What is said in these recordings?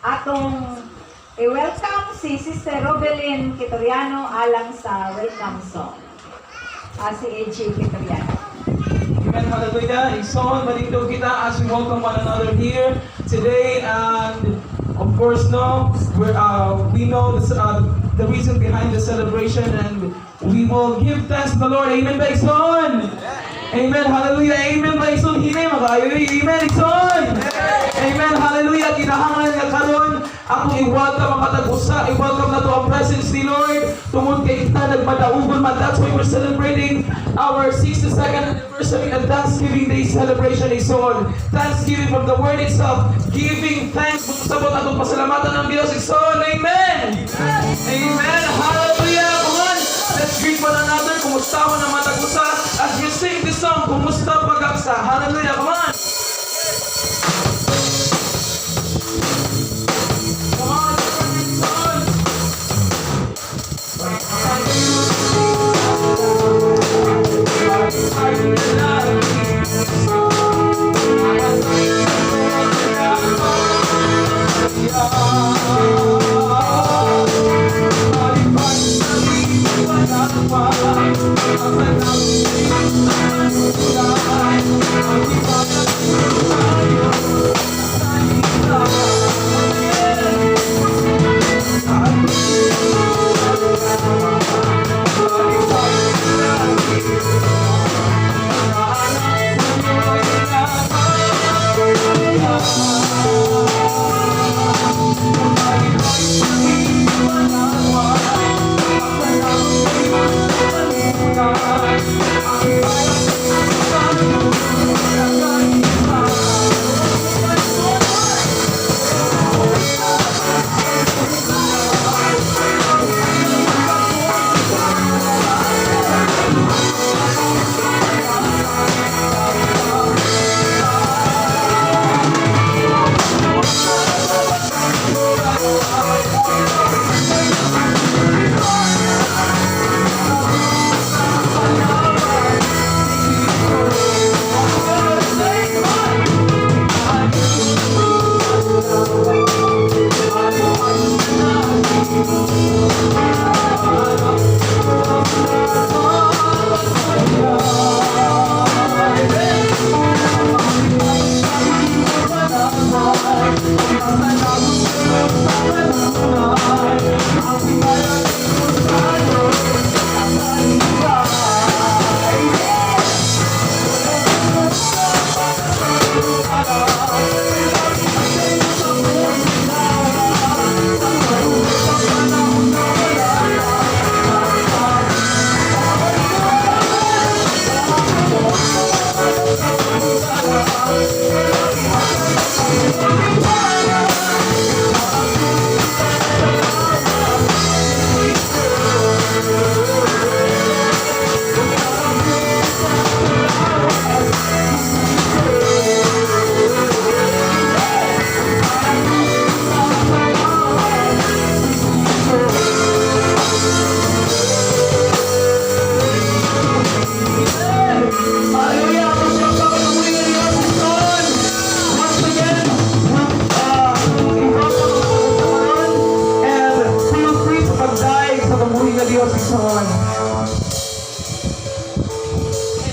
atong i-welcome si Sister Robelyn Kitoriano alang sa welcome song. Si AJ Kitoriano. Amen, hallelujah. Igsoon, malingdog kita as we welcome one another here today. And of course, we know the reason behind the celebration, and we will give thanks to the Lord. Amen, Igsoon. Amen, hallelujah. Amen, Igsoon. Amen, Igsoon. Amen, hallelujah. Kinahanglan nga karon ako i-welcome ang katag-usa. I-welcome na to ang presence ni Lord. Tungod kay kita nagmadaugon man. That's why we're celebrating our 62nd anniversary and Thanksgiving Day celebration is on. Thanksgiving from the word itself. Giving thanks kung sabot atong pasalamatan ng Diyos is on. Amen. Amen. Hallelujah. Come on. Let's greet one another. Kumusta mo na matag-usa as we sing this song. Kumusta pag-aksa. Hallelujah. Come on.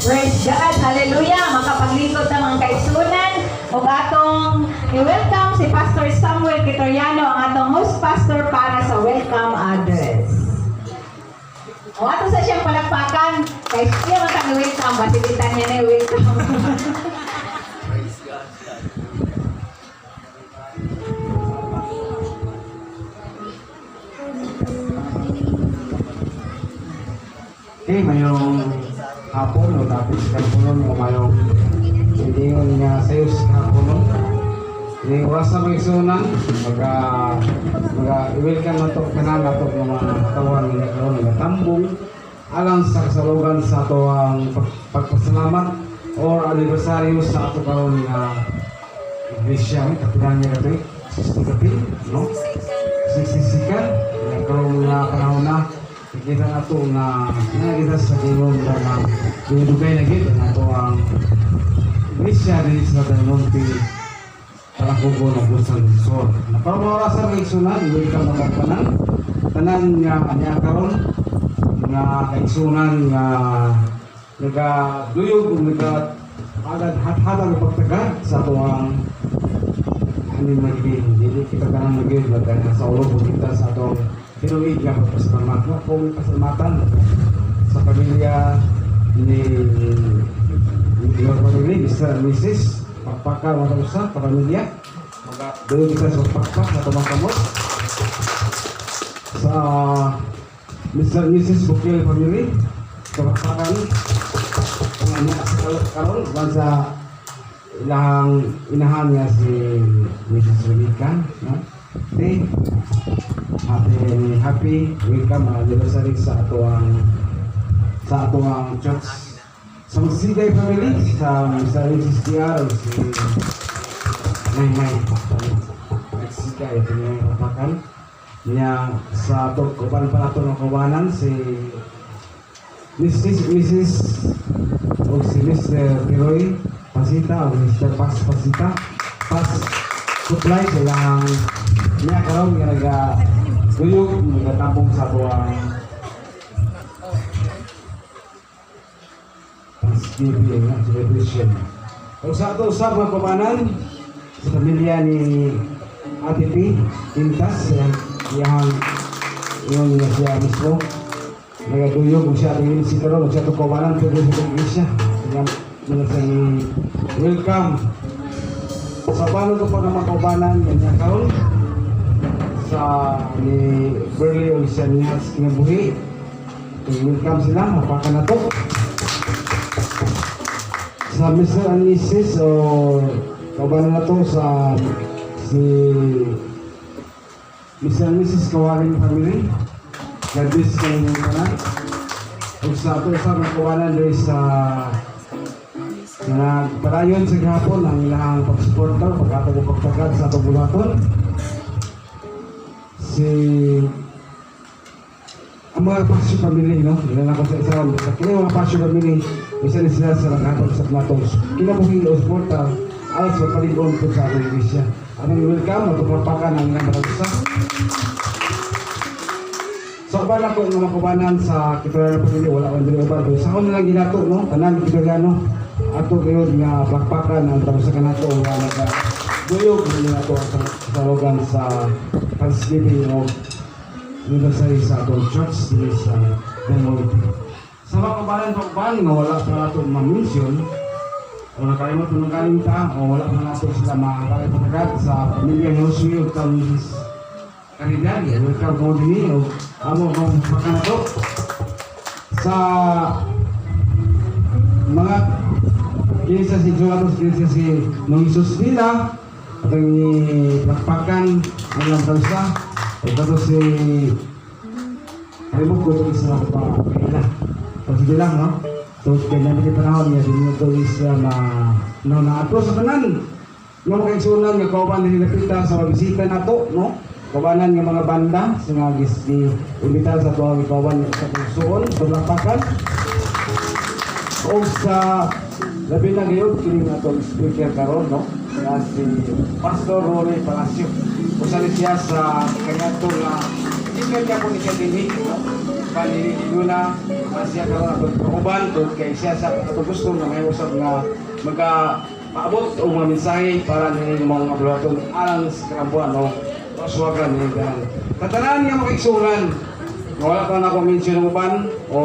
Praise God, hallelujah, makapaglingkod na mga kaisunan o atong i-welcome si Pastor Samuel Kitoriano, ang atong host pastor para sa welcome address. O ato sa siyang palagpakan, kay siya matang i-welcome, basibitan niya na i-welcome. Praise God. Okay, mayroong hapon o tapos hapon o mayroong hindi nga sayos hapon o hindi oras na mag-isunan mag-welcome na ito kanan na ito ng mga katawan ng karoon ng tambong alang sa kasalugan sa ito ang pagpasalamat or anibersaryo sa ito karoon ng iglesia kapilan niya ito 60 kapil, no? 60 ka karoon na panahon na kita na ito na kita sa tingong na dinudugay na gito na ito ang iglesia din sa Del Monte palakugo ng Busan Resort. Naparamara sa kaigsunan, welcome mga tanan. Tanan nga niya karon nga kaigsunan nga nagaduyog o agad hat-hatang pagtagad sa tuwang hindi magiging, hindi kita kanang magiging sa ulo po kita sa itong tinuig nga pagpasalamat na kung pasalamatan sa pamilya ni Your Family, Mr. and Mrs. Pagpaka mga usa, kapamilya doon kita sa pagpak sa tumakamot sa Mr. and Mrs. Bukil Family sa pagpakan ang ano karon sa ilang inahan niya si Mrs. Rebecca, no? Okay. Happy welcome anniversary sa atuang church. Sa Magsigay family, sa Mr. and Mrs. TR, si May Magsigay, ito niya yung kapakan niya sa kuban pa nato ng kubanan si Mrs. o si Mr. Piroy Pasita o Mr. Pasita supply silang niya karon nga nagduyog nagatambong sa buwang Thanksgiving celebration. O sa ato usab mga kumanan sa pamilya ni Ate P Pintas yung siya mismo nagaduyog kung siya tingin si karon kung siya ito kumanan pero sa iglesia welcome sa paano ito pa naman kaubanan ganyan karon sa ni Burley o siya niya kinabuhi welcome sila mapakan na to sa Mr. and Mrs. o kaubanan na to sa si Mr. and Mrs. Kawaling Family Garbis kayo nyo ka na o sa ito sa mga kaubanan doon sa nagparayon sa gahapon ang ilang pag-supporter pagkatapos pagtagad sa pagbuhaton si ang mga pasyo family no ilan ako sa isa sa kini mga pasyo family isa na sila sa naghatag sa platong kinabuhi o supporter alas magpaligon po sa ating iglesia aming welcome matupapakan ang ilang matagsa so ba na po ang mga kubanan sa Kitoyano family wala akong diliuban sa ako na lang ginato no tanan Kitoyano ato kayo nga bakpakan ang tapos sa kanato nga nagduyog nga ato sa logan sa Thanksgiving o anniversary sa atong church dito sa Benmolite. Sa mga kabalan nga wala pa nato ma-mention o nakalimot ng kalimta o wala pa nato sila makakapagagad sa pamilya Josue o Mrs. Caridad. Welcome mo din o amo kong pakanato sa mga kinsa si Joanos, kinsa si Noisos Villa at ang Lakpakan ang lamtalsa at ito si Halimog ko ito isa pa kaila so sige lang no so kaya namin yung panahon niya din ito isa na ato sa kanan yung kaigsunan nga kauban na hinapita sa mabisita na to no kaubanan ng mga banda sa nga imbitahan sa tuwang kauban sa Pulsoon sa Lakpakan o sa labi na ngayon, kiling na itong speaker karon no? Na si Pastor Rory Palacio. Usali siya sa kanya ito na hindi niya po niya dinig, no? Panininig na siya karon na pagkakuban doon kay siya sa gusto na may usap na magka-paabot o mga mensahe para nila yung mga bulaton alang sa karambuan, no? Paswagan nila ganun. Tatanaan niya makiksuran. Wala pa na akong mention ng uban o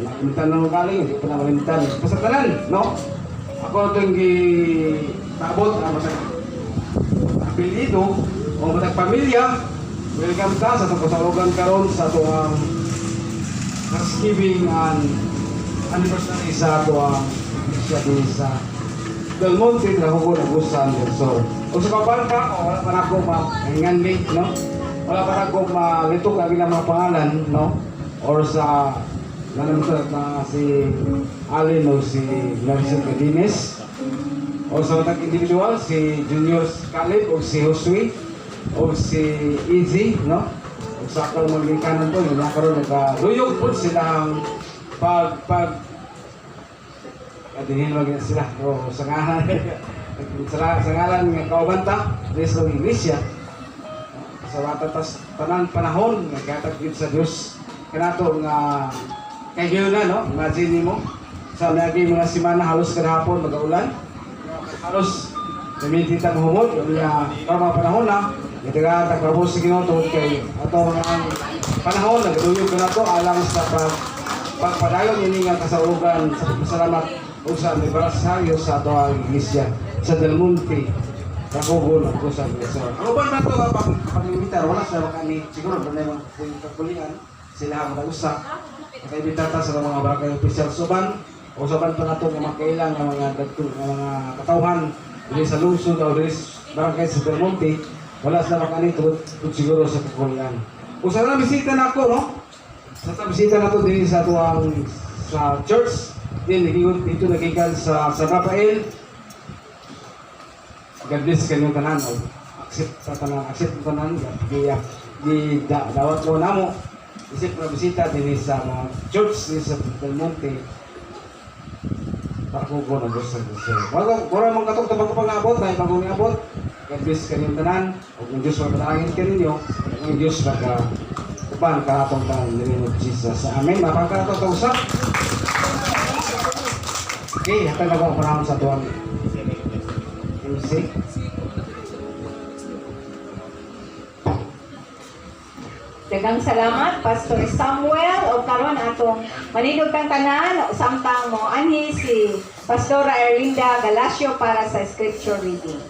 nakalimutan na nung galing, hindi ko na nakalimutan. Basta tanan, no? Ako ito yung gitabot na matag apelido o matag pamilya. Welcome ka sa itong kasalugan karon sa itong Thanksgiving and anniversary sa itong siya din sa Del Monte, Trahugo, Nagusan, so o sa kaban ka, o wala pa na ako ma-hinganli, no? Wala pa na ako malitok ang ilang mga pangalan, no? Or sa nanamutag na si Allen o si Larissa Cadines o sa matag individual si Junior Caleb o si Josue o si Easy no o sa akal maglingkanan po yung nakaroon nagkaluyog po silang pag adinin mag sila o sa ngahan sa ngalan ng kaubanta, Diyos ng Iglesia, sa watatas tanan panahon, nagkatagid sa Diyos, kanato nga kayuna, no? Imagine mo, sa naging mga simana halos kada hapon, mag-aulan, halos namintitang humod, yung mga panahon na, itaga tagrabos sa Ginoo kay ato mga panahon, nagduyog ka na to, alang sa pagpadayon ini nga kasaugan sa pagpasalamat o sa anibersaryo sa ato ang Iglesia sa Del Monte, Ragogon, ang kusang Iglesia. Ang uban na ito, pag-imitar, wala sila makani, siguro, doon na yung kapulingan, sila ang mag-usap, nakaibitata sa mga barangay official suban, o saban pa na ito ng mga kailang ng mga katauhan, dili sa lungsod o dili barangay sa Del Monte, wala sila makani, siguro sa kapulingan. Kung sana bisita na ako, no? Sa bisita na ito din sa tuwang sa church, din dito nagikan sa Rafael. God bless kanyang tanan, accept sa tanan, di dawat mo namo. Isip na bisita din sa mga church din sa Del Monte. Pakugo na gusto gusto. Wala mong katok tabang pang-abot, dahil bagong abot. God bless kanyang tanan, o kung Diyos mapanalangin ka ninyo, kung Diyos upan karatong tanan in the name of Jesus. Amen. Mapagkarato ito usap. Okay, hatag na ko panahon sa tuwan. MC. Daghang salamat, Pastor Samuel, o karon atong manindog kang tanan, samtang mo anhi si Pastora Erlinda Galacio para sa scripture reading.